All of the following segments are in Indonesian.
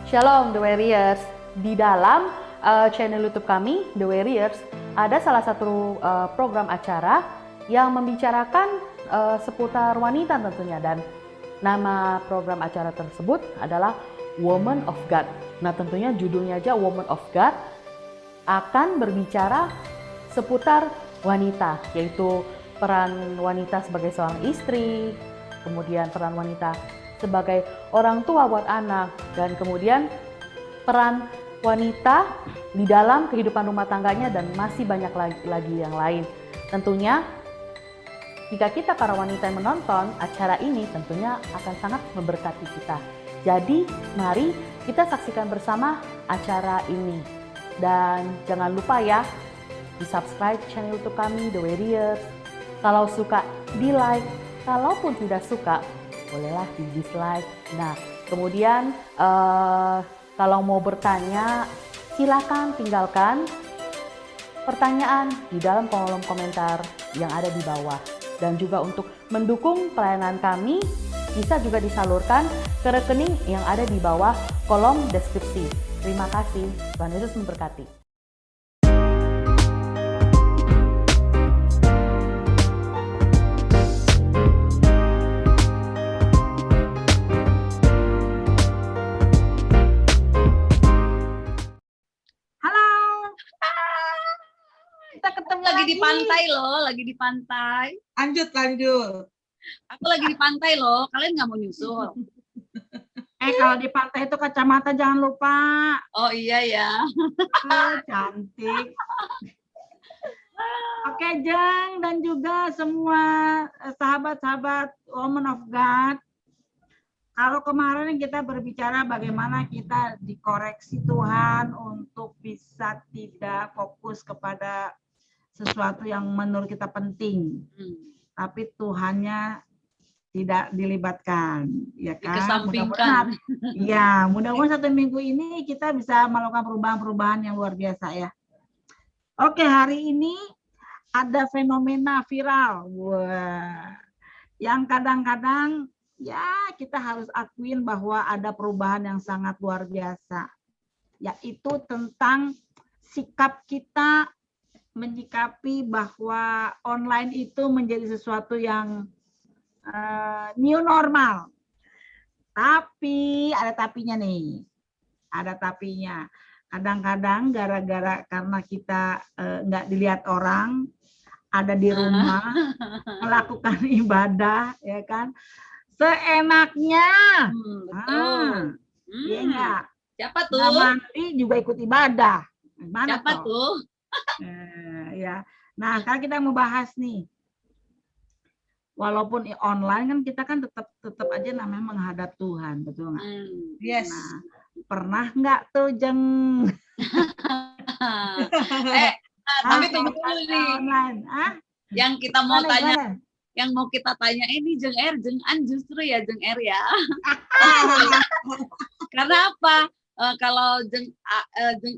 Shalom The Warriors. Di dalam channel YouTube kami The Warriors ada salah satu program acara yang membicarakan seputar wanita tentunya, dan nama program acara tersebut adalah Woman of God. Nah, tentunya judulnya aja Woman of God akan berbicara seputar wanita, yaitu peran wanita sebagai seorang istri, kemudian peran wanita sebagai orang tua buat anak, dan kemudian peran wanita di dalam kehidupan rumah tangganya, dan masih banyak lagi yang lain. Tentunya jika kita para wanita yang menonton acara ini tentunya akan sangat memberkati kita. Jadi mari kita saksikan bersama acara ini. Dan jangan lupa ya, di subscribe channel YouTube kami The Warriors. Kalau suka di like, kalaupun tidak suka bolehlah di dislike. Nah, kemudian kalau mau bertanya silakan tinggalkan pertanyaan di dalam kolom komentar yang ada di bawah. Dan juga untuk mendukung pelayanan kami bisa juga disalurkan ke rekening yang ada di bawah kolom deskripsi. Terima kasih, Tuhan Yesus memberkati. Kita ketemu lagi di pantai loh, lagi di pantai. Lanjut. Aku lagi di pantai loh, kalian nggak mau nyusul? Kalau di pantai itu kacamata jangan lupa. Oh iya ya. Cantik. Oke, Jeng, dan juga semua sahabat-sahabat Woman of God. Kalau kemarin kita berbicara bagaimana kita dikoreksi Tuhan untuk bisa tidak fokus kepada sesuatu yang menurut kita penting, tapi Tuhannya tidak dilibatkan, ya kan? Dikesampingkan. Mudah-mudahan 1 minggu ini kita bisa melakukan perubahan-perubahan yang luar biasa ya. Oke, hari ini ada fenomena viral, yang kadang-kadang ya kita harus akuin bahwa ada perubahan yang sangat luar biasa, yaitu tentang sikap kita menyikapi bahwa online itu menjadi sesuatu yang new normal. Tapi ada tapinya nih. Ada tapinya. Kadang-kadang gara-gara karena kita nggak dilihat orang, ada di rumah, melakukan ibadah, ya kan? Seenaknya. Betul. Iya enggak? Siapa tuh? Nggak mandi juga ikut ibadah. Mana Siapa tuh? Ya. Nah, sekarang kita mau bahas nih. Walaupun online kan kita kan tetap aja namanya menghadap Tuhan, betul nggak? Yes. Nah, pernah nggak tuh Jeng? Tapi tunggu dulu nih. Online, Yang kita mau tanya, gimana? yang mau kita tanya ini Jeng An justru ya Jeng ya. Karena apa? Kalau Jeng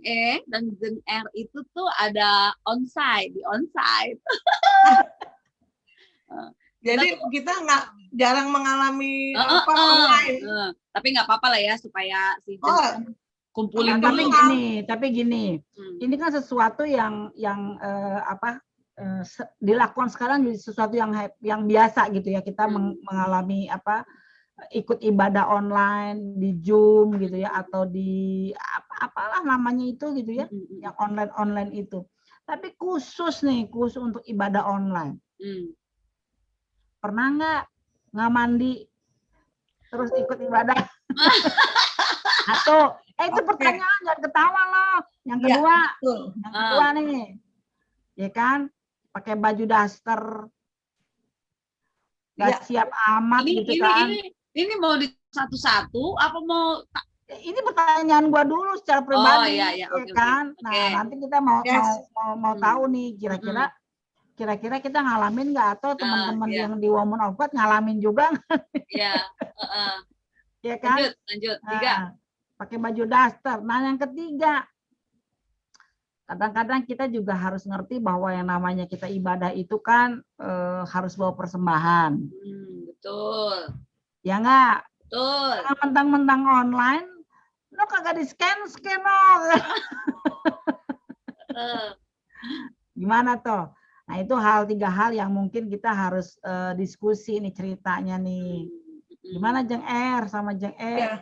E dan Jeng R itu tuh ada di onsite. Jadi kita nggak jarang mengalami online. Tapi nggak apa-apa lah ya supaya si Jeng kumpulin Tapi dulu. gini, ini kan sesuatu yang dilakukan sekarang jadi sesuatu yang biasa gitu ya, kita mengalami ikut ibadah online di Zoom gitu ya, atau di apalah namanya itu gitu ya, yang online itu. Tapi khusus untuk ibadah online. Pernah nggak mandi terus ikut ibadah? Atau itu pertanyaan, jangan ketawa loh. Yang kedua, nih, ya kan, pakai baju daster, nggak siap amat gitu kan? Ini mau di satu-satu apa mau? Ini pertanyaan gua dulu secara pribadi, ya kan? Okay. Nah, nanti kita mau tahu nih kira-kira kita ngalamin nggak, atau teman-teman yang di Woman of God ngalamin juga? Ya kan? Lanjut. 3. Pakai baju daster. Nah, yang ketiga, kadang-kadang kita juga harus ngerti bahwa yang namanya kita ibadah itu kan harus bawa persembahan. Betul. Ya nggak? Betul. Mentang-mentang online, Lo kagak di-scan dong. Eh, Gimana toh? Nah, itu tiga hal yang mungkin kita harus diskusi nih ceritanya nih. Gimana Jeng R sama Jeng E? Ya,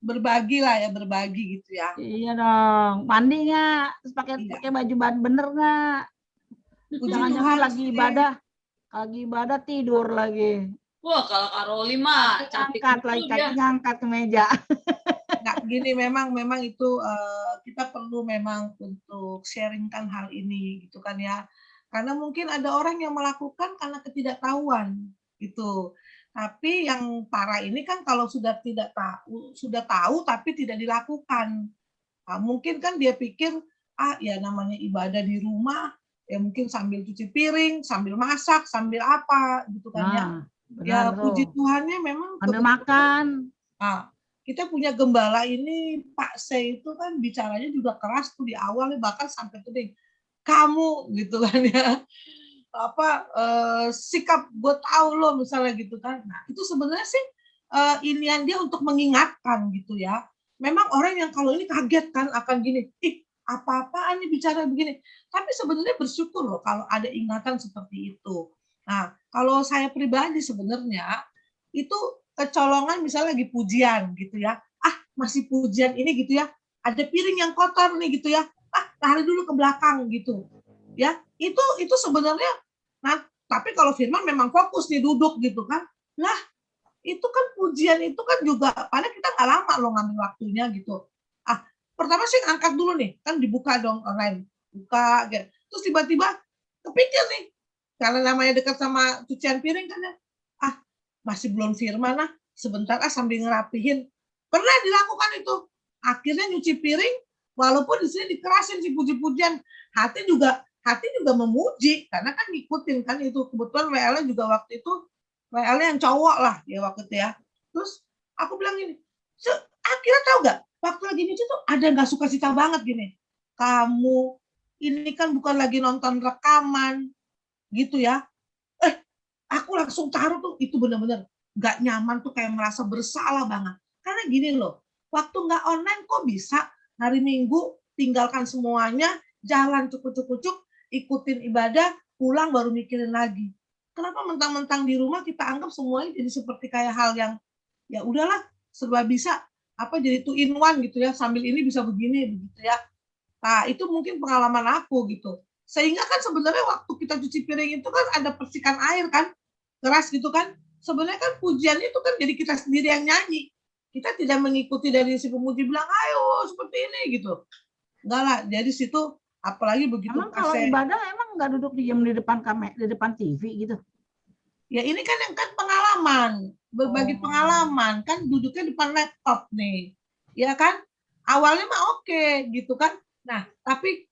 berbagi lah ya, berbagi gitu ya. Iya dong. Mandi nggak? Terus pakai Iya. baju bener nggak? Puji Jangan-jangan Tuhan lagi sih. ibadah tidur lagi. Wah, kalau Karoli mah cantik Kaki ngangkat ke meja. Nggak, gini memang itu kita perlu memang untuk sharingkan hal ini gitu kan ya. Karena mungkin ada orang yang melakukan karena ketidaktahuan gitu. Tapi yang parah ini kan kalau sudah tahu tapi tidak dilakukan. Nah, mungkin kan dia pikir ya namanya ibadah di rumah ya mungkin sambil cuci piring, sambil masak, sambil apa gitu kan ya. Ya puji Tuhannya memang sambil makan. Nah, kita punya gembala ini Pak Se itu kan bicaranya juga keras tuh di awal bahkan sampai tuh kamu gitu kan ya sikap gue tahu lo misalnya gitu kan. Nah itu sebenarnya sih inian dia untuk mengingatkan gitu ya. Memang orang yang kalau ini kaget kan akan gini, apa-apaan nih bicara begini. Tapi sebenarnya bersyukur loh kalau ada ingatan seperti itu. Nah kalau saya pribadi sebenarnya itu kecolongan misalnya lagi pujian gitu ya. Masih pujian ini gitu ya. Ada piring yang kotor nih gitu ya. Lari dulu ke belakang gitu. Ya, itu sebenarnya tapi kalau firman memang fokus nih duduk gitu kan. Lah, itu kan pujian itu kan juga padahal kita nggak lama loh ngambil waktunya gitu. Pertama sih angkat dulu nih, kan dibuka dong online. Buka gitu. Terus tiba-tiba kepikir nih. Karena namanya dekat sama cucian piring kan ya. Masih belum firman sebentar sambil ngerapihin. Pernah dilakukan itu. Akhirnya nyuci piring walaupun di sini dikerasin sih puji-pujian, hati juga memuji karena kan ngikutin kan itu. Kebetulan WL-nya juga waktu itu WL-nya yang cowok lah ya waktu itu ya. Terus aku bilang gini, akhirnya tahu nggak waktu lagi nyuci tuh ada nggak suka cita banget gini. Kamu ini kan bukan lagi nonton rekaman gitu ya. Aku langsung taruh tuh itu benar-benar nggak nyaman tuh kayak merasa bersalah banget. Karena gini loh, waktu nggak online kok bisa hari Minggu tinggalkan semuanya, jalan cukup-cukup, ikutin ibadah, pulang baru mikirin lagi. Kenapa mentang-mentang di rumah kita anggap semuanya jadi seperti kayak hal yang ya udahlah serba bisa jadi 2 in 1 gitu ya, sambil ini bisa begini begitu ya. Nah, itu mungkin pengalaman aku gitu. Sehingga kan sebenarnya waktu kita cuci piring itu kan ada percikan air kan, keras gitu kan. Sebenarnya kan pujian itu kan jadi kita sendiri yang nyanyi. Kita tidak mengikuti dari si pemuji bilang, ayo seperti ini gitu. Enggak lah, jadi situ apalagi begitu. Emang kalau ibadah emang nggak duduk diam di depan di depan TV gitu? Ya ini kan yang kan pengalaman, berbagi pengalaman, kan duduknya depan laptop nih. Ya kan? Awalnya mah oke gitu kan. Nah, tapi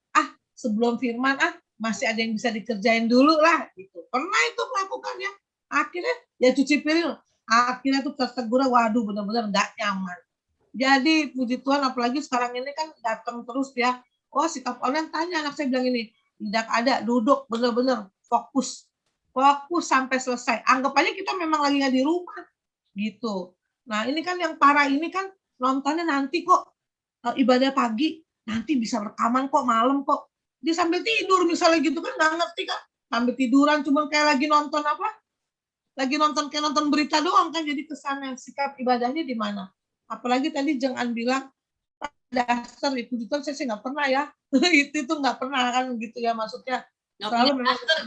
sebelum firman masih ada yang bisa dikerjain dulu lah gitu. Pernah itu melakukannya. Akhirnya ya cuci piring. Akhirnya tuh tertegur, waduh benar-benar nggak nyaman. Jadi puji Tuhan apalagi sekarang ini kan datang terus ya. Sikap online tanya anak saya bilang ini, tidak ada, duduk benar-benar fokus sampai selesai. Anggap aja kita memang lagi nggak di rumah gitu. Nah ini kan yang parah ini kan nontonnya nanti kok ibadah pagi, nanti bisa rekaman kok malam kok. Dia sambil tidur misalnya gitu kan nggak ngerti kan. Sambil tiduran cuma kayak lagi nonton lagi nonton kayak nonton berita doang kan, jadi kesannya sikap ibadahnya di mana. Apalagi tadi Jeng-an bilang dasar itu saya sih nggak pernah ya. itu nggak pernah kan gitu ya maksudnya. Nggak punya daster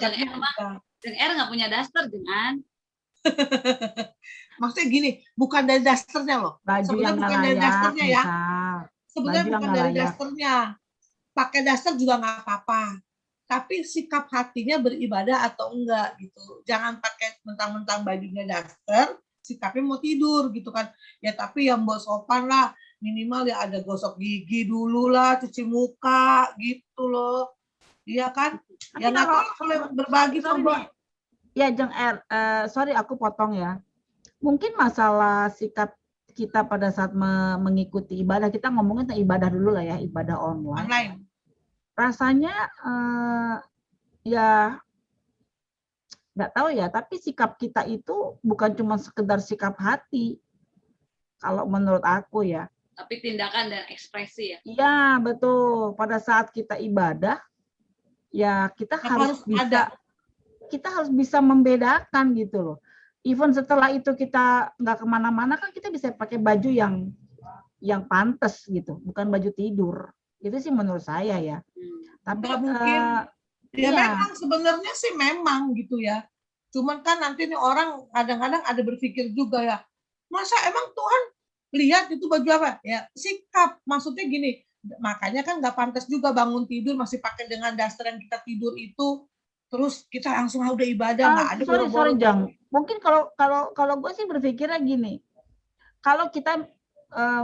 Jeng R nggak punya daster Jeng-an. Maksudnya gini, bukan dari dasternya loh. Sebenarnya bukan dari dasternya ya. Sebenarnya bukan dari dasternya. Pakai daster juga nggak apa-apa. Tapi sikap hatinya beribadah atau enggak gitu. Jangan pakai mentang-mentang bajunya daster, sikapnya mau tidur gitu kan. Ya tapi yang buat sopan lah, minimal ya ada gosok gigi dulu lah, cuci muka gitu loh. Iya kan? Ya nggak kalau berbagi sama. Ya Jeng R, sorry aku potong ya. Mungkin masalah sikap kita pada saat mengikuti ibadah, kita ngomongin tentang ibadah dulu lah ya, ibadah online. Rasanya ya nggak tahu ya, tapi sikap kita itu bukan cuma sekedar sikap hati. Kalau menurut aku ya, Tapi tindakan dan ekspresi ya. Iya, betul. Pada saat kita ibadah, ya kita harus ada. bisa membedakan gitu loh. Even setelah itu kita nggak kemana-mana kan kita bisa pakai baju yang pantas gitu, bukan baju tidur. Itu sih menurut saya ya. Tapi Nggak mungkin. Ya iya. memang sebenarnya sih memang gitu ya. Cuman kan nanti nih orang kadang-kadang ada berpikir juga ya, masa emang Tuhan lihat itu baju apa? Ya sikap, maksudnya gini, makanya kan nggak pantas juga bangun tidur masih pakai dengan daster yang kita tidur itu, terus kita langsung udah ibadah, nggak ada Sorry boro-boro. Jang. Mungkin kalau gue sih berpikirnya gini, kalau kita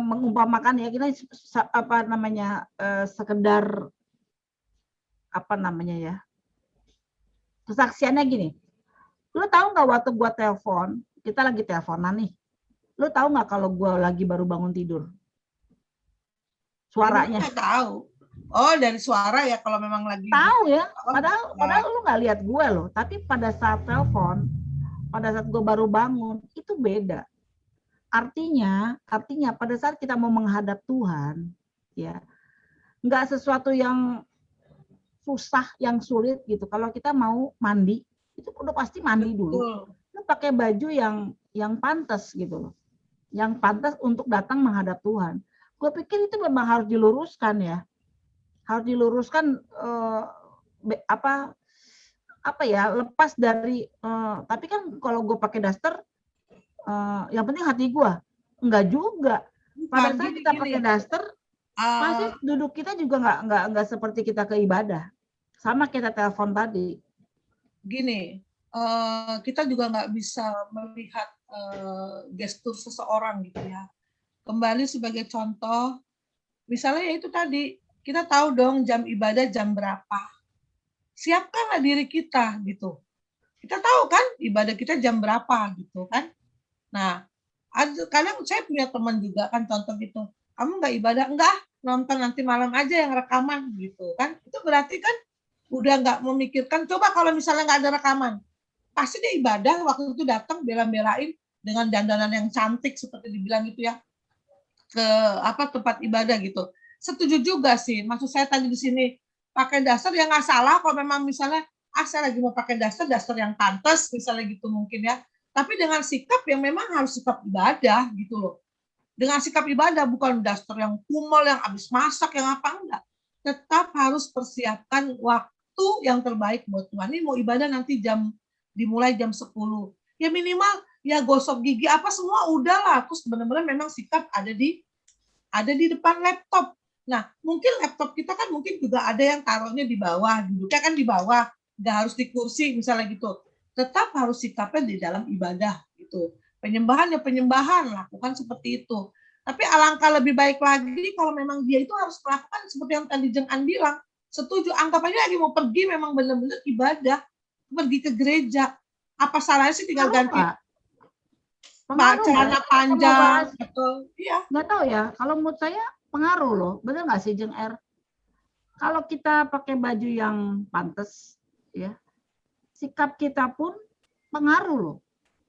mengumpamakan ya kita apa namanya sekedar apa namanya ya kesaksiannya gini, lu tahu nggak waktu gua telepon, kita lagi teleponan nih, lu tahu nggak kalau gua lagi baru bangun tidur suaranya? Nggak tahu. Oh dari suara ya kalau memang lagi. Tahu ya, padahal lu nggak lihat gue loh, tapi pada saat telepon, pada saat gue baru bangun itu beda. Artinya pada saat kita mau menghadap Tuhan, ya nggak sesuatu yang susah, yang sulit gitu. Kalau kita mau mandi, itu udah pasti mandi dulu. Lu pakai baju yang pantas gitu loh, yang pantas untuk datang menghadap Tuhan. Gue pikir itu memang harus diluruskan ya, harus diluruskan apa ya, lepas dari. Tapi kan kalau gue pakai daster, yang penting hati gue, enggak juga. Pada saat kita pakai daster, pasti duduk kita juga nggak seperti kita ke ibadah. Sama kita telepon tadi. Gini, kita juga nggak bisa melihat gestur seseorang gitu ya. Kembali sebagai contoh, misalnya itu tadi, kita tahu dong jam ibadah jam berapa. Siapkanlah diri kita gitu. Kita tahu kan ibadah kita jam berapa gitu kan. Nah, kadang saya punya teman juga kan contoh gitu. Kamu nggak ibadah? Enggak, nonton nanti malam aja yang rekaman gitu kan. Itu berarti kan udah nggak memikirkan, coba kalau misalnya nggak ada rekaman, pasti dia ibadah waktu itu datang bela-belain dengan dandanan yang cantik seperti dibilang gitu ya, ke tempat ibadah gitu. Setuju juga sih, maksud saya tadi di sini pakai daster yang nggak salah kalau memang misalnya saya lagi mau pakai daster yang pantas misalnya gitu mungkin ya, tapi dengan sikap yang memang harus sikap ibadah gitu loh, dengan sikap ibadah, bukan daster yang kumel yang habis masak yang apa, enggak, tetap harus persiapkan waktu yang terbaik buat Tuhan. Ini mau ibadah nanti dimulai jam 10, ya minimal ya gosok gigi apa semua udahlah, terus benar-benar memang sikap ada di depan laptop. Nah, mungkin laptop kita kan mungkin juga ada yang taruhnya di bawah, duduknya kan di bawah, nggak harus di kursi misalnya gitu. Tetap harus sikapnya di dalam ibadah gitu. Penyembahan ya penyembahan, lakukan seperti itu. Tapi alangkah lebih baik lagi kalau memang dia itu harus melakukan seperti yang tadi Jeng An bilang. Setuju, anggap aja lagi mau pergi memang benar-benar ibadah, pergi ke gereja. Apa salahnya sih tinggal ganti celana panjang atau iya. Nggak tahu ya, kalau menurut saya pengaruh loh, benar nggak sih Jeng R? Kalau kita pakai baju yang pantas, ya sikap kita pun pengaruh loh.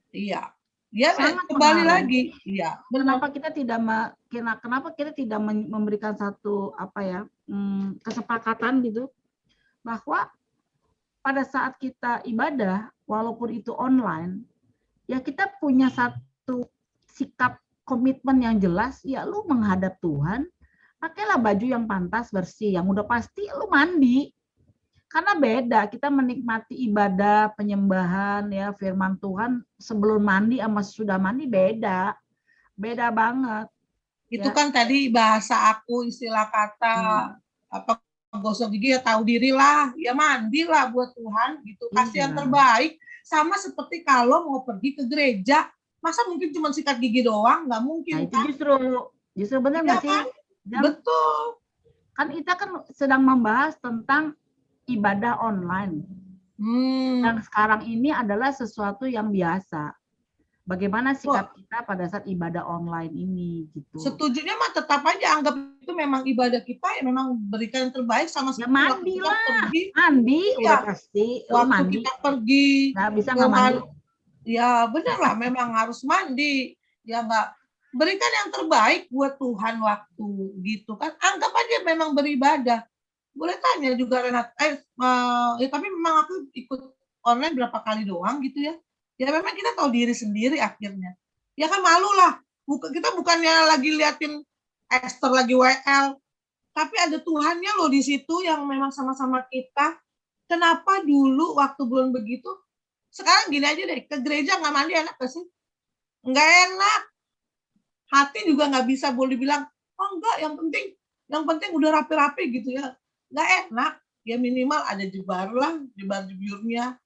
Iya, ya kembali lagi. Iya. Kenapa kita tidak memberikan satu kesepakatan gitu, bahwa pada saat kita ibadah, walaupun itu online, ya kita punya satu sikap komitmen yang jelas, ya lu menghadap Tuhan, pakailah baju yang pantas, bersih, yang udah pasti lu mandi. Karena beda, kita menikmati ibadah, penyembahan, ya firman Tuhan sebelum mandi sama sudah mandi beda banget. Itu ya. Kan tadi bahasa aku, istilah kata, gosok gigi ya tahu diri lah, ya mandilah buat Tuhan, gitu. Kasih yang terbaik, sama seperti kalau mau pergi ke gereja, masa mungkin cuma sikat gigi doang, nggak mungkin. Nah, itu kan? justru benar nggak sih? Kan? Betul. Kan kita kan sedang membahas tentang ibadah online. Yang sekarang ini adalah sesuatu yang biasa. Bagaimana sikap kita pada saat ibadah online ini gitu. Setujunya mah tetap aja anggap itu memang ibadah kita, ya memang berikan yang terbaik sama ya mandi lah. Pergi. Mandi ya. Udah pasti. Waktu mandi. Kita pergi. Nggak bisa nggak mandi. Ya benar lah, memang harus mandi. Ya nggak berikan yang terbaik buat Tuhan waktu gitu kan. Anggap aja memang beribadah. Boleh tanya juga Renat, ya tapi memang aku ikut online berapa kali doang gitu ya. Ya memang kita tahu diri sendiri akhirnya. Ya kan malu lah. Kita bukannya lagi liatin Esther lagi WL, tapi ada Tuhannya loh di situ yang memang sama-sama kita. Kenapa dulu waktu belum begitu? Sekarang gini aja deh, ke gereja nggak mandi enak gak sih? Nggak enak. Hati juga nggak bisa boleh bilang, oh enggak, yang penting udah rapi-rapi gitu ya. Nggak enak. Ya minimal ada jebar lah, jebar-jeburnya.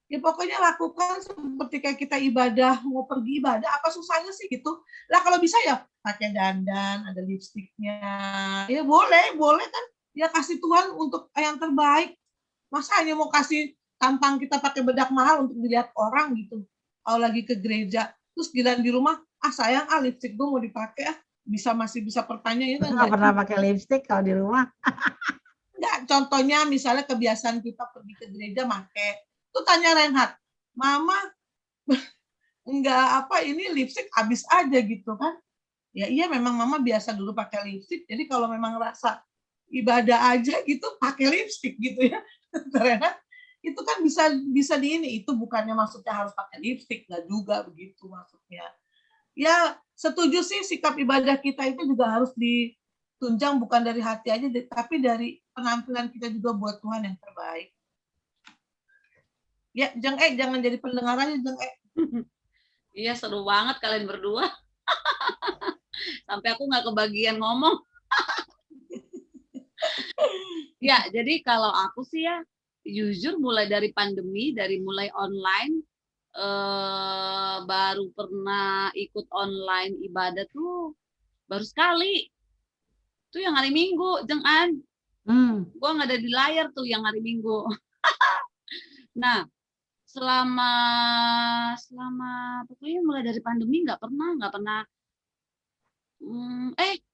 Ya pokoknya lakukan seperti kayak kita ibadah, mau pergi ibadah, apa susahnya sih gitu. Lah kalau bisa ya pakai dandan, ada lipstiknya. Ya boleh kan. Ya kasih Tuhan untuk yang terbaik. Masa hanya mau kasih tampang kita pakai bedak mahal untuk dilihat orang gitu. Kalau lagi ke gereja, terus giliran di rumah, sayang lipstik gue mau dipakai masih bisa pertanyaan itu Nggak pernah pakai lipstik kalau di rumah. enggak. Contohnya misalnya kebiasaan kita pergi ke gereja pakai. Tuh tanya Reinhard, Mama enggak ini lipstik habis aja gitu kan. Ya iya memang Mama biasa dulu pakai lipstik. Jadi kalau memang rasa ibadah aja gitu pakai lipstik gitu ya. Reinhard, itu kan bisa di ini, itu bukannya maksudnya harus pakai lipstik, nggak juga begitu maksudnya. Ya setuju sih sikap ibadah kita itu juga harus ditunjang bukan dari hati aja, tapi dari penampilan kita juga buat Tuhan yang terbaik. Ya, jangan jadi pendengar aja, Iya, seru banget kalian berdua. Sampai aku nggak kebagian ngomong. Ya, jadi kalau aku sih ya, jujur mulai dari pandemi, dari mulai online, baru pernah ikut online ibadah tuh baru sekali. Tuh yang hari Minggu, Jeng An. Gua nggak ada di layar tuh yang hari Minggu. Nah, selama pokoknya mulai dari pandemi nggak pernah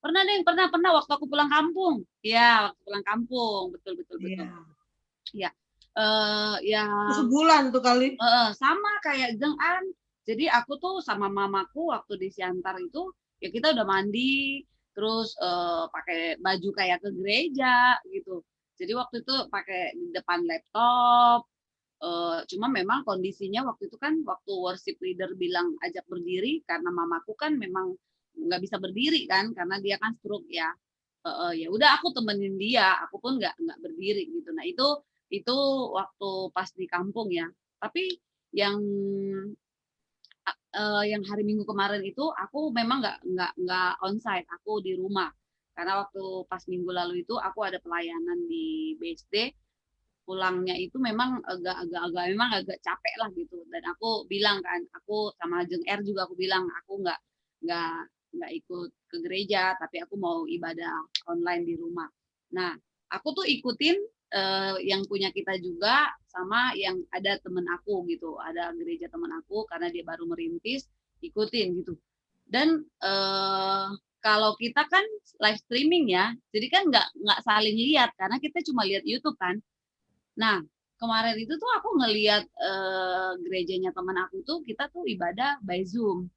pernah waktu aku pulang kampung. Ya, waktu pulang kampung, betul. Ya, ya. Sebulan tuh kali. Sama kayak Jeng An. Jadi aku tuh sama mamaku waktu di Siantar itu, ya kita udah mandi, terus pakai baju kayak ke gereja gitu. Jadi waktu itu pakai di depan laptop. Cuma memang kondisinya waktu itu kan waktu worship leader bilang ajak berdiri karena mamaku kan memang nggak bisa berdiri kan karena dia kan stroke ya. Ya udah aku temenin dia, aku pun nggak berdiri gitu. Nah itu waktu pas di kampung ya. Tapi yang hari Minggu kemarin itu aku memang nggak onsite, aku di rumah. Karena waktu pas minggu lalu itu aku ada pelayanan di BSD, pulangnya itu memang agak capek lah gitu. Dan aku bilang kan, aku sama Jeng R juga aku bilang aku nggak ikut ke gereja, tapi aku mau ibadah online di rumah. Nah, aku tuh ikutin yang punya kita juga sama yang ada temen aku gitu, ada gereja temen aku karena dia baru merintis, ikutin gitu. Dan kalau kita kan live streaming ya, jadi kan nggak saling lihat karena kita cuma lihat YouTube kan. Nah, kemarin itu tuh aku ngelihat gerejanya teman aku tuh kita tuh ibadah by Zoom.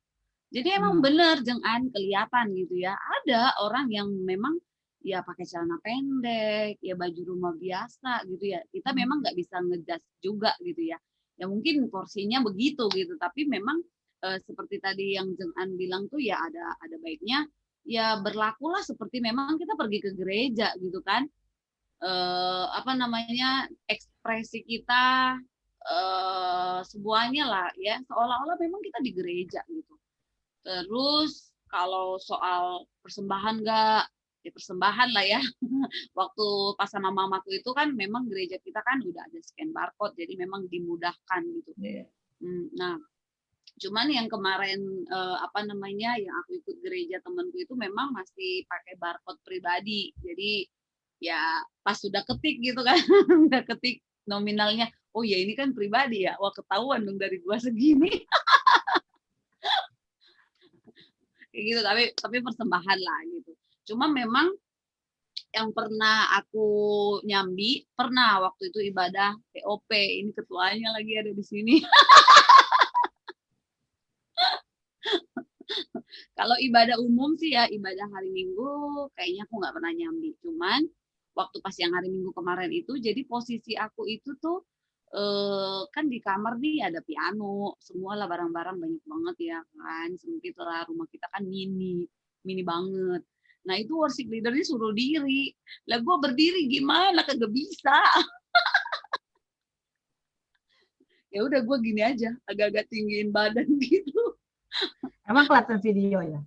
Jadi emang bener Jeng An kelihatan gitu ya. Ada orang yang memang ya pakai celana pendek, ya baju rumah biasa gitu ya. Kita memang nggak bisa ngejudge juga gitu ya. Ya mungkin porsinya begitu gitu. Tapi memang seperti tadi yang Jeng An bilang tuh ya ada baiknya ya berlakulah seperti memang kita pergi ke gereja gitu kan. Ekspresi kita semuanya lah ya seolah-olah memang kita di gereja gitu. Terus kalau soal persembahan nggak, ya persembahan lah ya. Waktu pas sama mamaku itu kan memang gereja kita kan udah ada scan barcode, jadi memang dimudahkan gitu. Nah, cuman yang kemarin yang aku ikut gereja temanku itu memang masih pakai barcode pribadi. Jadi ya pas sudah ketik gitu kan, udah ketik nominalnya, oh ya ini kan pribadi ya, wah ketahuan dong dari gua segini. Kayak gitu, tapi persembahan lah gitu. Cuma memang yang pernah aku nyambi, pernah waktu itu ibadah POP, ini ketuanya lagi ada di sini. Kalau ibadah umum sih ya, ibadah hari Minggu kayaknya aku nggak pernah nyambi. Cuman waktu pas yang hari Minggu kemarin itu, jadi posisi aku itu tuh kan di kamar nih ada piano, semualah barang-barang banyak banget ya kan. Sempit lah, rumah kita kan mini banget. Nah itu worship leadernya suruh diri. Lah gue berdiri gimana, kagak bisa. Ya udah gue gini aja, agak-agak tinggiin badan gitu. Emang kelihatan video ya?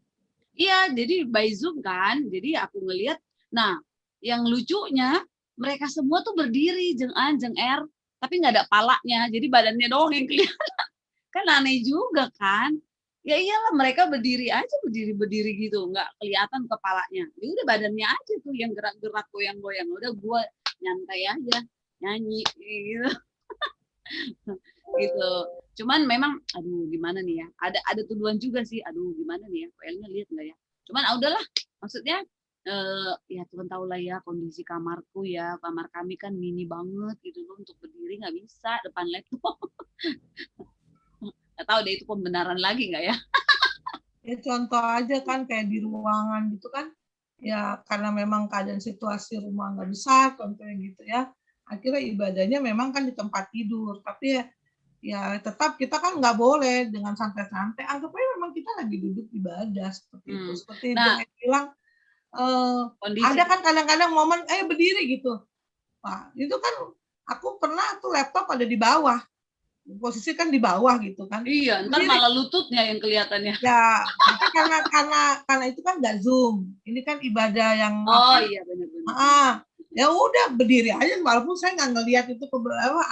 Iya, jadi by Zoom kan. Jadi aku ngelihat, nah yang lucunya mereka semua tuh berdiri, Jeng An, Jeng Er, tapi nggak ada palanya. Jadi badannya doang yang kelihatan. Kan aneh juga kan. Ya iyalah mereka berdiri aja, berdiri gitu, nggak kelihatan kepalanya. Ya udah badannya aja tuh yang gerak-gerak, goyang-goyang. Udah gue nyantai aja, nyanyi gitu. Gitu. Cuman memang aduh gimana nih ya, ada tuduhan juga sih, aduh gimana nih ya, PL-nya lihat nggak ya, cuman udahlah, maksudnya ya Tuhan tahu lah ya kondisi kamarku ya, kamar kami kan mini banget gitu loh, untuk berdiri nggak bisa depan laptop. Nggak tahu deh itu pembenaran lagi nggak ya. Ya contoh aja kan kayak di ruangan gitu kan, ya karena memang keadaan situasi rumah nggak besar contohnya gitu ya, akhirnya ibadahnya memang kan di tempat tidur, tapi ya tetap kita kan nggak boleh dengan santai-santai, anggap aja memang kita lagi duduk ibadah seperti itu. Seperti Nah, yang bilang, kondisi ada kan kadang-kadang momen berdiri gitu, Pak, itu kan aku pernah tuh laptop ada di bawah, posisi kan di bawah gitu kan, iya, ntar berdiri. malah lututnya yang kelihatannya. Ya, tapi karena itu kan nggak Zoom, ini kan ibadah yang Oh iya benar-benar. Ya udah berdiri aja, walaupun saya nggak ngelihat itu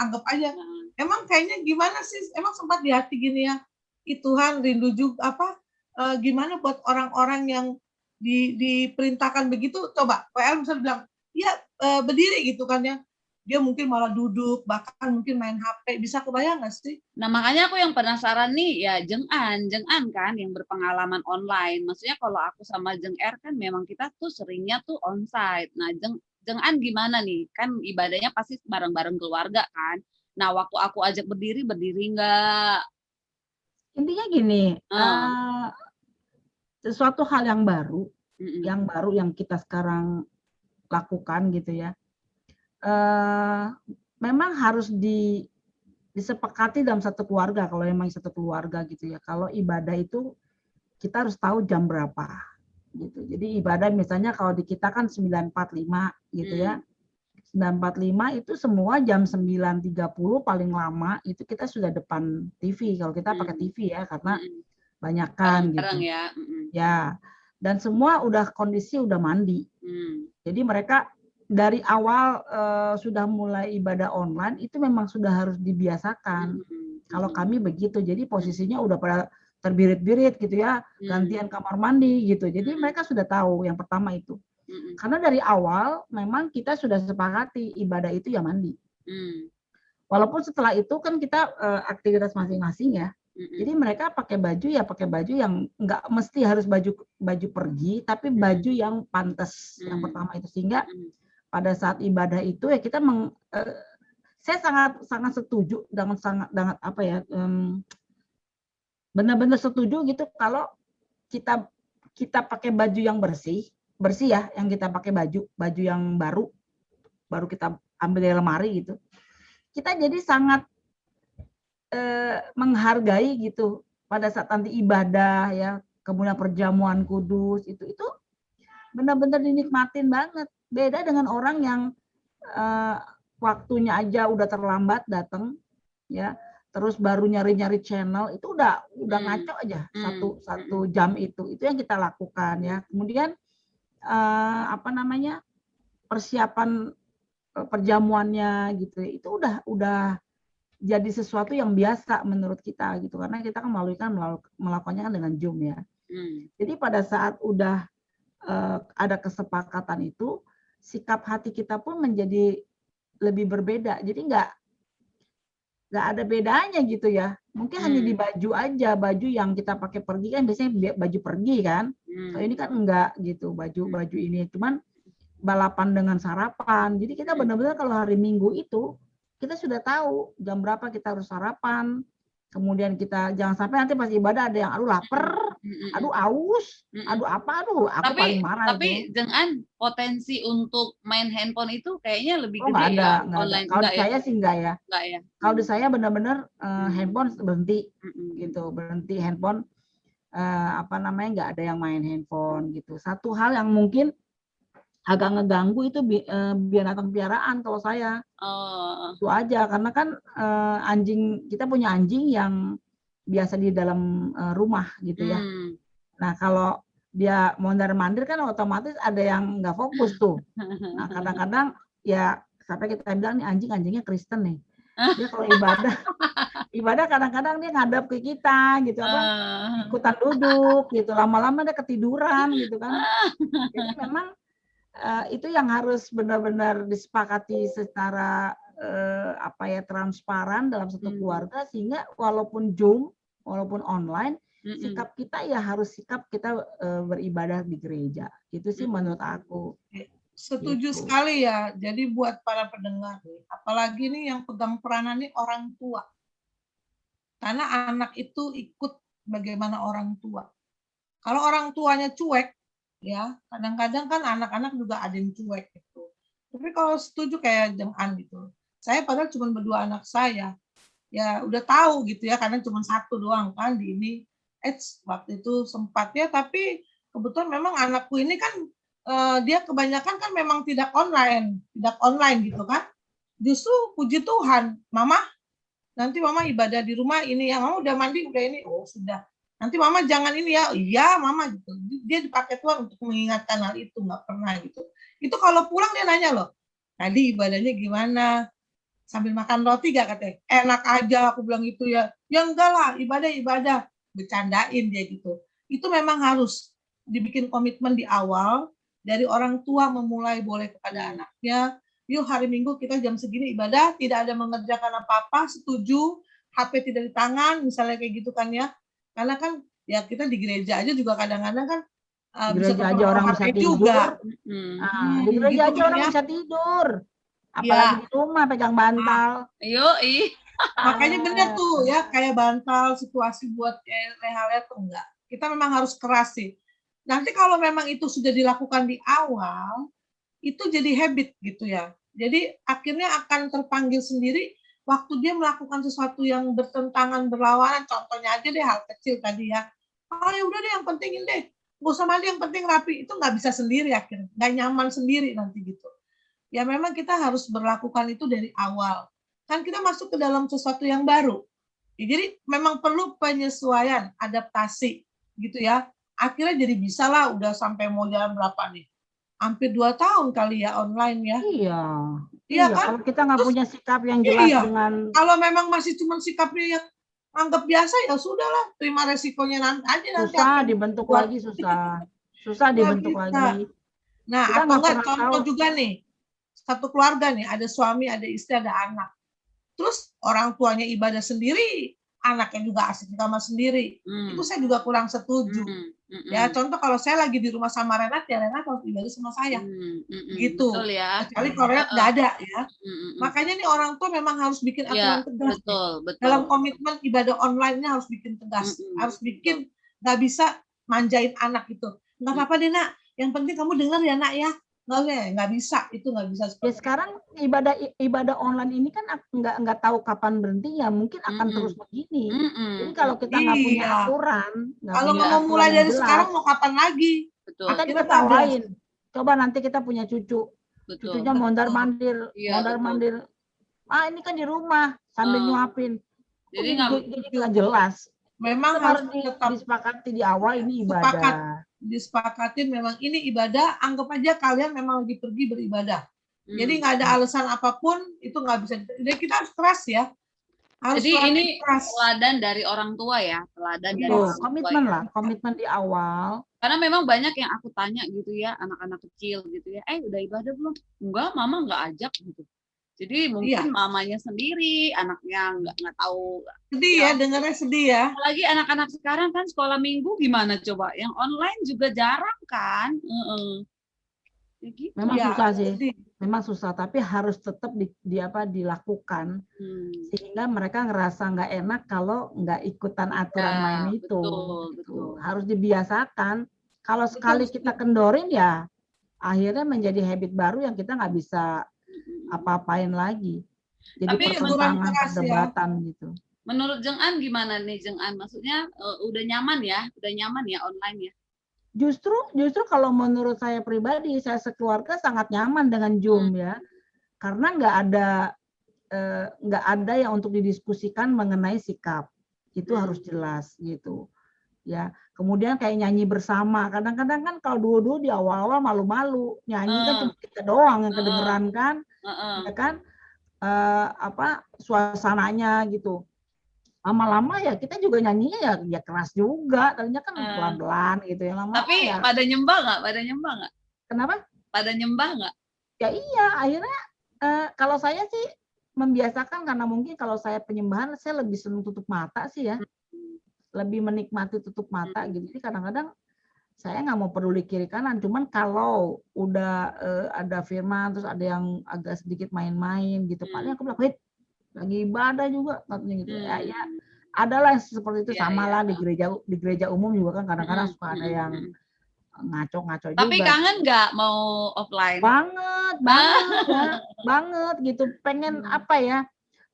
anggap aja. Emang kayaknya gimana sih? Emang sempat di hati gini ya, Tuhan rindu juga gimana buat orang-orang yang diperintahkan begitu? Coba PL misalnya bilang, ya berdiri gitu kan ya. Dia mungkin malah duduk, bahkan mungkin main HP. Bisa kebayang nggak sih? Nah makanya aku yang penasaran nih ya Jeng An kan yang berpengalaman online. Maksudnya kalau aku sama Jeng Er kan memang kita tuh seringnya tuh onsite. Nah Jeng An gimana nih? Kan ibadahnya pasti bareng-bareng keluarga kan. Nah waktu aku ajak berdiri nggak? Intinya gini, sesuatu hal yang baru, yang kita sekarang lakukan gitu ya. Memang harus disepakati dalam satu keluarga, kalau memang satu keluarga gitu ya. Kalau ibadah itu kita harus tahu jam berapa gitu. Jadi ibadah misalnya kalau di kita kan 9.45 gitu ya. 9.45 itu semua jam 9.30 paling lama itu kita sudah depan TV. Kalau kita pakai TV ya, karena banyakan gitu. Ya. Dan semua udah kondisi udah mandi. Jadi mereka dari awal sudah mulai ibadah online itu memang sudah harus dibiasakan. Kalau kami begitu, jadi posisinya udah pada terbirit-birit gitu ya, gantian kamar mandi gitu. Jadi mereka sudah tahu yang pertama itu. Karena dari awal memang kita sudah sepakati ibadah itu ya mandi. Walaupun setelah itu kan kita aktivitas masing-masing ya. Jadi mereka pakai baju yang nggak mesti harus baju pergi, tapi baju yang pantas yang pertama itu, sehingga pada saat ibadah itu ya kita saya sangat setuju dengan benar-benar setuju gitu kalau kita pakai baju yang bersih ya, yang kita pakai baju yang baru kita ambil dari lemari gitu. Kita jadi sangat menghargai gitu pada saat nanti ibadah ya, kemudian perjamuan kudus itu benar-benar dinikmatin banget. Beda dengan orang yang waktunya aja udah terlambat datang ya, terus baru nyari-nyari channel, itu udah ngaco aja satu jam itu yang kita lakukan ya. Kemudian persiapan perjamuannya gitu, itu udah jadi sesuatu yang biasa menurut kita gitu, karena kita kan melakukannya kan dengan Zoom ya. Jadi pada saat udah ada kesepakatan itu, sikap hati kita pun menjadi lebih berbeda. Jadi nggak ada bedanya gitu ya. Mungkin hanya di baju aja, baju yang kita pakai pergi kan biasanya baju pergi kan. So, ini kan enggak gitu, baju ini cuman balapan dengan sarapan. Jadi kita benar-benar kalau hari Minggu itu kita sudah tahu jam berapa kita harus sarapan, kemudian kita jangan sampai nanti pas ibadah ada yang aduh lapar, aduh aus, aduh apa, aduh aku paling marah tapi itu. dengan potensi untuk main handphone itu kayaknya lebih Oh gede nggak ada, ya nggak ada. online. Kalau di Enggak ya? saya sih enggak ya. Enggak ya? Kalau di saya benar-benar handphone berhenti gitu, berhenti handphone. Apa namanya, nggak ada yang main handphone gitu. Satu hal yang mungkin agak ngeganggu itu binatang piaraan kalau saya. Oh. Itu aja karena kan anjing, kita punya anjing yang biasa di dalam rumah gitu ya. Nah kalau dia mondar-mandir kan otomatis ada yang nggak fokus tuh. Nah kadang-kadang ya sampai kita bilang nih anjingnya Kristen nih. Dia kalau ibadah kadang-kadang dia ngadap ke kita gitu, apa ikutan duduk gitu, lama-lama dia ketiduran gitu kan. Jadi memang itu yang harus benar-benar disepakati secara apa ya, transparan dalam satu keluarga, sehingga walaupun Zoom, walaupun online, sikap kita ya harus sikap kita beribadah di gereja. Itu sih menurut aku. Setuju Gitu. sekali ya. Jadi buat para pendengar nih, apalagi nih yang pegang peranan nih orang tua. Karena anak itu ikut bagaimana orang tua. Kalau orang tuanya cuek, ya kadang-kadang kan anak-anak juga ada yang cuek gitu. Tapi kalau setuju kayak Jeng'an gitu, saya padahal cuma berdua anak saya, ya udah tahu gitu ya, karena cuma satu doang kan di ini. Waktu itu sempat ya, tapi kebetulan memang anakku ini kan dia kebanyakan kan memang tidak online gitu kan. Justru puji Tuhan, nanti mama ibadah di rumah ini ya, mama udah mandi udah ini, oh sudah. Nanti mama jangan ini ya, iya mama gitu. Dia dipakai Tuhan untuk mengingatkan hal itu, nggak pernah gitu. Itu kalau pulang dia nanya loh, tadi ibadahnya gimana? Sambil makan roti gak katanya? Enak aja aku bilang itu ya. Ya enggak lah, ibadah. Bercandain dia gitu. Itu memang harus dibikin komitmen di awal, dari orang tua memulai boleh kepada anaknya. Yuk hari Minggu kita jam segini ibadah, tidak ada mengerjakan apa-apa, setuju, HP tidak di tangan, misalnya kayak gitu kan ya. Karena kan ya kita di gereja aja juga kadang-kadang kan gereja aja orang bisa tidur juga. Di gereja gitu aja orang ya. bisa tidur, apalagi di rumah pegang bantal. Makanya benar tuh ya, kayak bantal situasi buat leha-leha tuh enggak. Kita memang harus keras sih. Nanti kalau memang itu sudah dilakukan di awal, itu jadi habit gitu ya. Jadi akhirnya akan terpanggil sendiri waktu dia melakukan sesuatu yang bertentangan, berlawanan. Contohnya aja deh hal kecil tadi ya. Oh ya udah deh, yang penting deh, nggak usah mandi, yang penting rapi. Itu nggak bisa sendiri akhirnya, nggak nyaman sendiri nanti gitu. Ya memang kita harus berlakukan itu dari awal. Kan kita masuk ke dalam sesuatu yang baru. Ya, jadi memang perlu penyesuaian, adaptasi gitu ya. Akhirnya jadi bisa lah, udah sampai mau jalan berapa nih? Hampir 2 tahun kali ya online ya. Iya kan? Kalau kita nggak punya sikap yang jelas dengan... Kalau memang masih cuma sikapnya yang anggap biasa, ya sudahlah, terima resikonya nanti aja. Susah dibentuk lagi, susah dibentuk lagi. Nah, kita atau enggak contoh juga nih, satu keluarga nih, ada suami, ada istri, ada anak. Terus orang tuanya ibadah sendiri, anaknya juga asik di kamar sendiri. Itu saya juga kurang setuju. Ya, contoh kalau saya lagi di rumah sama Renat, ya Renat harus ibadah sama saya. Gitu. Betul ya. Kecuali kalau Renat nggak ada ya. Makanya nih orang tua memang harus bikin aturan tegas. Betul. Dalam komitmen ibadah online-nya harus bikin tegas. Harus bikin, nggak bisa manjain anak itu. Nggak apa-apa deh nak, yang penting kamu dengar ya nak ya. Nggak bisa, itu nggak bisa. Ya sekarang ibadah online ini kan nggak tahu kapan berhenti, ya mungkin akan terus begini. Jadi kalau kita nggak punya aturan, kalau nggak mau mulai dari sekarang mau kapan lagi? Betul. Kita diketawain. Coba nanti kita punya cucu, cucunya mondar-mandir. Ini kan di rumah sambil nyuapin. Jadi nggak jelas. Memang harus disepakati di awal ini ibadah. Disepakatin memang ini ibadah, anggap aja kalian memang lagi pergi beribadah. Jadi nggak ada alasan apapun, itu nggak bisa. Jadi kita harus keras ya. Jadi ini teladan dari orang tua ya, teladan dari orang tua. Komitmen lah, komitmen di awal. Karena memang banyak yang aku tanya gitu ya, anak-anak kecil gitu ya, udah ibadah belum? Enggak, mama nggak ajak gitu. Jadi mungkin mamanya sendiri, anaknya nggak tahu. Sedih ya, dengarnya sedih ya. Apalagi anak-anak sekarang kan sekolah minggu gimana coba? Yang online juga jarang kan? Ya gitu. Memang Ya, susah sih. jadi Memang susah, tapi harus tetap dilakukan sehingga mereka ngerasa nggak enak kalau nggak ikutan aturan Ya, main itu. betul, Gitu. betul. Harus dibiasakan. Kalau Betul, sekali kita kendorin ya akhirnya menjadi habit baru yang kita nggak bisa apa-apain lagi. Jadi Tapi teguran pertentangan, keras ya. perdebatan gitu. menurut Jeng An gimana nih Jeng An? Maksudnya udah nyaman ya online ya? Justru kalau menurut saya pribadi, saya sekeluarga sangat nyaman dengan Zoom ya, karena nggak ada yang untuk didiskusikan mengenai sikap, itu harus jelas gitu ya. Kemudian kayak nyanyi bersama, kadang-kadang kan kalau dulu di awal-awal malu-malu nyanyi kan cuma kita doang yang kedengeran kan, ya kan suasananya gitu. Lama-lama ya kita juga nyanyinya ya keras juga, tadinya kan pelan-pelan gitu ya, lama-lama Tapi ya. pada nyembah nggak? Kenapa? Pada nyembah nggak? Ya iya, akhirnya kalau saya sih membiasakan, karena mungkin kalau saya penyembahan saya lebih senang tutup mata sih ya, lebih menikmati tutup mata gitu. Jadi kadang-kadang saya nggak mau peduli kiri kanan, cuman kalau udah ada firman terus ada yang agak sedikit main-main gitu, paling aku bilang, "Wait, lagi ibadah juga," katanya gitu. Ya adalah seperti itu, sama lah di gereja umum juga kan kadang-kadang suka ada yang ngaco-ngaco Tapi juga. kangen nggak mau offline? Banget ya, banget gitu. Pengen apa ya?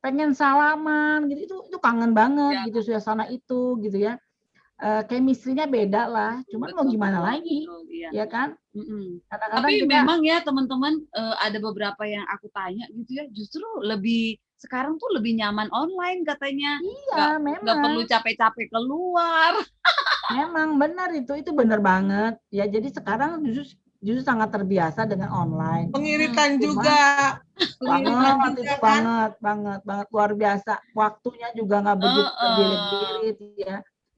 Pengen salaman gitu. Itu kangen banget gitu, suasana itu gitu ya. Chemistry-nya beda lah. Cuman mau gimana lagi? Iya. Ya kan? Kadang-kadang Tapi kita memang ya teman-teman, ada beberapa yang aku tanya gitu ya, justru sekarang tuh lebih nyaman online katanya. iya, Nggak perlu memang. capek-capek keluar. Memang benar itu benar banget. Ya jadi sekarang justru sangat terbiasa dengan online. pengiritan Cuman juga, pengiritan banget juga itu kan. banget luar biasa, waktunya juga nggak begitu terbirit-birit ya,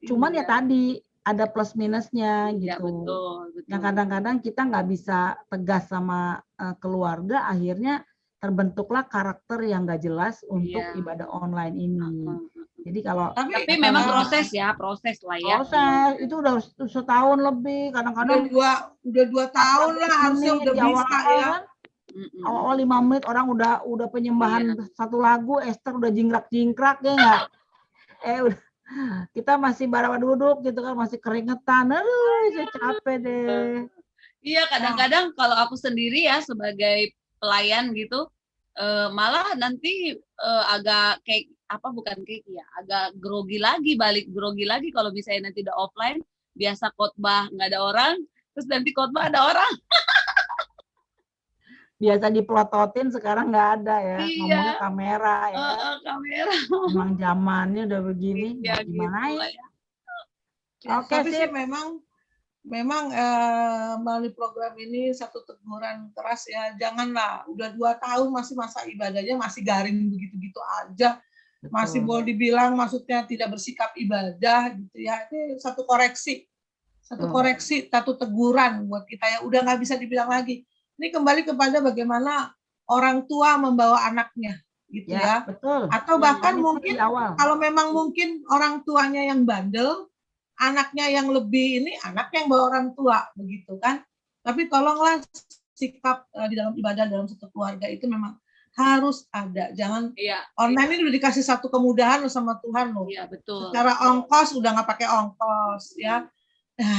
cuman ya Iya. tadi ada plus minusnya Iya, gitu, betul. yang kadang-kadang kita nggak bisa tegas sama keluarga, akhirnya terbentuklah karakter yang nggak jelas untuk Iya. ibadah online ini. Jadi kalau Tapi memang proses lah ya. proses itu udah setahun lebih, kadang-kadang udah 2 tahun lah harusnya menit udah di bisa awal-awal ya. kan. Awal 5 menit orang udah penyembahan satu lagu, Esther udah jingkrak-jingkrak ya enggak? Udah kita masih bara duduk gitu kan, masih keringetan. Aduh, saya capek deh. Iya, kadang-kadang kalau aku sendiri ya sebagai pelayan gitu, malah nanti agak agak balik grogi lagi kalau misalnya nanti udah offline, biasa khotbah nggak ada orang, terus nanti khotbah ada orang. Biasa dipelototin, sekarang nggak ada ya, ngomongnya Iya. kamera ya. Kamera. Emang zamannya udah begini, Ya, gimana gitu ya? ya. Oke, Tapi sih sip. memang melalui program ini satu teguran keras ya, janganlah udah 2 tahun masih masa ibadahnya masih garing begitu-gitu aja. Masih boleh dibilang maksudnya tidak bersikap ibadah gitu ya. Ini satu koreksi, satu teguran buat kita ya. Udah nggak bisa dibilang lagi. Ini kembali kepada bagaimana orang tua membawa anaknya gitu ya. Betul. Atau bahkan Ini mungkin di awal. kalau memang mungkin orang tuanya yang bandel, anaknya yang lebih ini, anaknya yang bawa orang tua begitu kan. Tapi tolonglah sikap di dalam ibadah dalam satu keluarga itu memang harus ada. Jangan online ini udah dikasih satu kemudahan sama Tuhan loh. Iya, betul. Secara ongkos udah nggak pakai ongkos ya.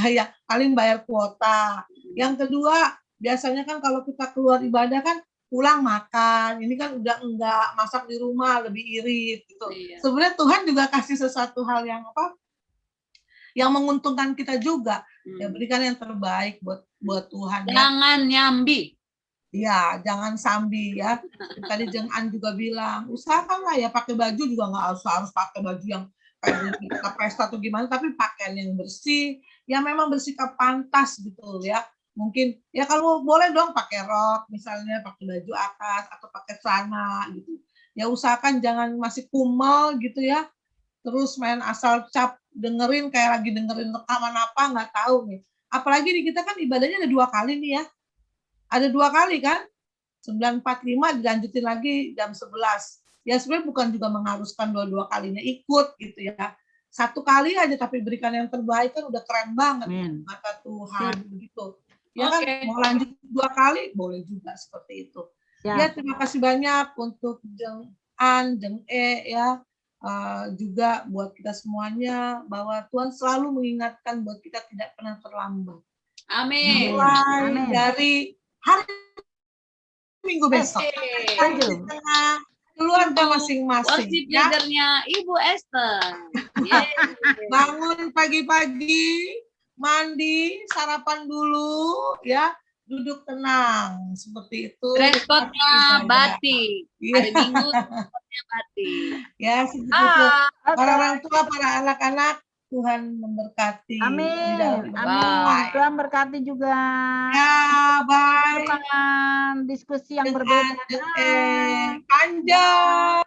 Ya paling bayar kuota. Yang kedua, biasanya kan kalau kita keluar ibadah kan pulang makan. Ini kan udah enggak masak di rumah, lebih irit gitu. Sebenarnya Tuhan juga kasih sesuatu hal yang yang menguntungkan kita juga. Ya berikan yang terbaik buat Tuhan. Jangan nyambi. Ya, jangan sambi ya. Tadi Jeng An juga bilang, usahakanlah ya pakai baju juga nggak harus pakai baju yang kayak kita pesta atau gimana, tapi pakaian yang bersih, yang memang bersikap pantas gitu ya. Mungkin ya kalau boleh dong pakai rok, misalnya pakai baju atas atau pakai celana gitu. Ya usahakan jangan masih kumal gitu ya. Terus main asal cap, dengerin kayak lagi dengerin rekaman apa nggak tahu nih. Apalagi di kita kan ibadahnya ada 2 kali nih ya. Ada 2 kali kan, 9.45 dilanjutin lagi jam 11. Ya sebenarnya bukan juga mengharuskan 2 kalinya ikut gitu ya. 1 kali aja tapi berikan yang terbaik kan udah keren banget mata Tuhan begitu. Ya kan, Oke. mau lanjut 2 kali boleh juga seperti itu. Ya, Ya, terima kasih banyak untuk Jeng An, Jeng E ya. Juga buat kita semuanya bahwa Tuhan selalu mengingatkan buat kita tidak pernah terlambat. Amin. Mulai Amin. dari hari Minggu besok. Setuju. Di tengah keluarga masing-masing. Worship Ya. leadernya Ibu Esther. Yeay. Bangun pagi-pagi, mandi, sarapan dulu, ya, duduk tenang seperti itu. Dress code-nya Ibadah. batik. Iya. Hari Minggu dress code-nya batik. Ya, seperti itu. Ah, Para orang tua, para anak-anak, Tuhan memberkati. Di Amin. dalam Amin. Bye. Tuhan berkati juga. Ya, bye. Dengan diskusi yang Dengan berbeda. Panjang.